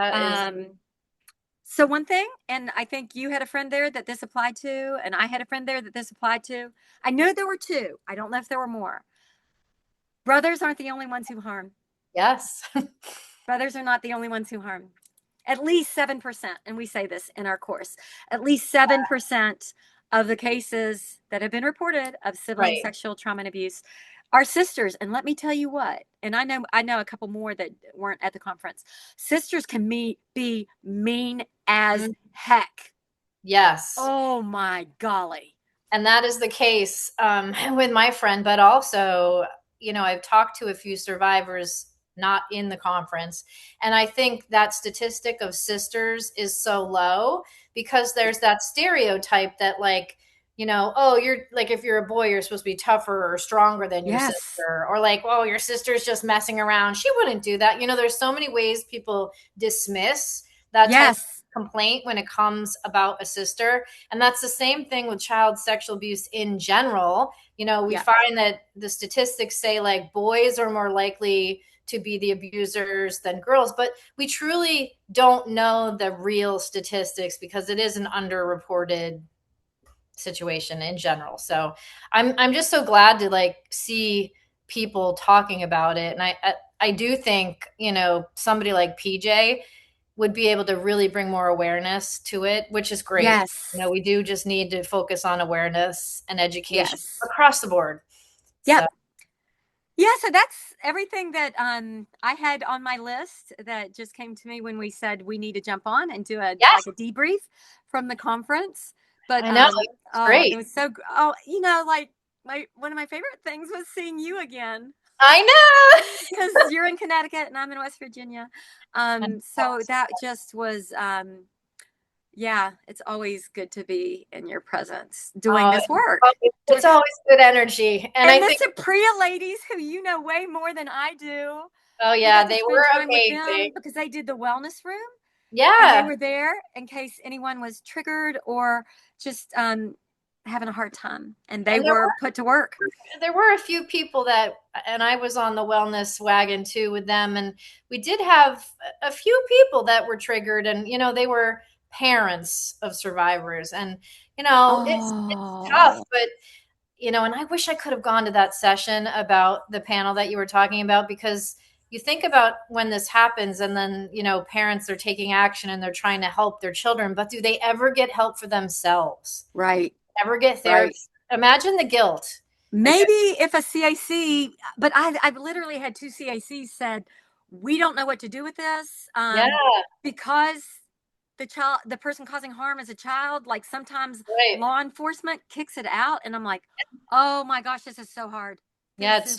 That is, Um, so one thing, and I think you had a friend there that this applied to, and I had a friend there that this applied to. I know there were two. I don't know if there were more. Brothers aren't the only ones who harm. yes. Brothers are not the only ones who harm. At least 7%, and we say this in our course, at least 7% of the cases that have been reported of sibling Right. sexual trauma and abuse are sisters. And let me tell you what, and I know a couple more that weren't at the conference. Sisters can be mean as Mm, heck. yes. Oh my golly. And that is the case with my friend, but also, I've talked to a few survivors not in the conference. And I think that statistic of sisters is so low because there's that stereotype that, like, oh, you're like, if you're a boy, you're supposed to be tougher or stronger than your Yes. sister, or like, oh, your sister's just messing around. She wouldn't do that. There's so many ways people dismiss that type Yes. of complaint when it comes about a sister. And that's the same thing with child sexual abuse in general. We Yeah. find that the statistics say like boys are more likely to be the abusers than girls, but we truly don't know the real statistics because it is an underreported situation in general. So I'm just so glad to like see people talking about it. And I do think, somebody like PJ would be able to really bring more awareness to it, which is great. Yes. We do just need to focus on awareness and education Yes. across the board. So, Yep. Yeah, so that's everything that I had on my list that just came to me when we said we need to jump on and do a yes, like a debrief from the conference. But I know. It's oh, it great. was so like my one of my favorite things was seeing you again I because you're in Connecticut and I'm in West Virginia. know. So that just was yeah, it's always good to be in your presence doing Uh, this work. it's always good energy. And And I the think, Sapria ladies, who you know way more than I do, oh, we yeah, got to they spend were time with amazing. them because they did the wellness room and they Yeah. were there in case anyone was triggered or just having a hard time. And they And there were put to work. there were a few people that, and I was on the wellness wagon too with them, and we did have a few people that were triggered, and they were parents of survivors, and it's tough, Oh, but and I wish I could have gone to that session about the panel that you were talking about, because you think about when this happens and then parents are taking action and they're trying to help their children, but do they ever get help for themselves? right, Ever get therapy? right. Imagine the guilt. Like, Maybe if a CAC, but I've literally had two CACs said, we don't know what to do with this yeah, because the person causing harm is a child. Like sometimes right. law enforcement kicks it out. And I'm like, oh my gosh, this is so hard. Yeah, This it's is so